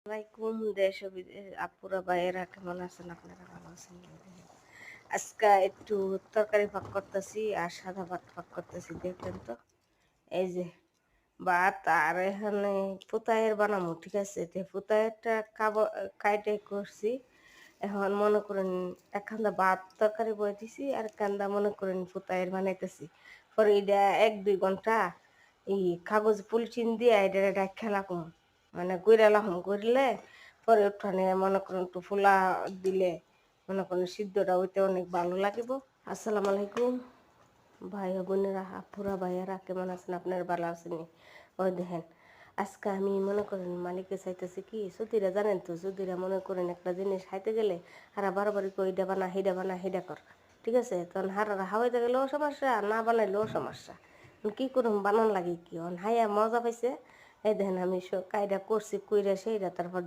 আসসালামাইকুম দেশ ও বিদেশ আপুরা ভাইয়েরা কেমন আছেন? আপনারা ভালো আছেন? আজকে একটু তরকারি পাক করতেছি আর সাদা ভাত পাক করতেছি। দেখেন তো, এই যে ভাত আর এখানে ফুতায়ের বানামু, ঠিক আছে? ফুতায়েরটা কাইটে করছি। এখন মনে করেন একখান্দা ভাত তরকারি বয়ে দিছি আর একখান্দা মনে করেন ফুতায়ের বানাইতেছি। পরে এটা ১-২ ঘন্টা এই কাগজ পলিথিন দিয়ে এটা রাইখা রাখুম, মানে কইরা রাখুম, করলে পরে উঠানে মনে করেন একটু ফুলা দিলে মনে করেন সিদ্ধটা হইতে অনেক ভালো লাগিব। আসসালামু আলাইকুম ভাই ও বোনেরা, আপুরা ভাইয়ারা কেমন আছেন? আপনার ভালো আছেন? ওই দেখেন, আজকে আমি মনে করেন মালিককে চাইতেছি কি, সুতিরা জানেন তো, সুতিরা মনে করেন একটা জিনিস খাইতে গেলে হারা বারবারই কই এটা বানা হেডা কর, ঠিক আছে? তখন হারারা হাওয়াইতে গেলেও সমস্যা, না বানাইলেও সমস্যা। কি করুম, বানান লাগে কি অন হাইয়া মজা পাইছে। এই দেখেন আমি কায়দা করছি, কইরা সেইটা তারপর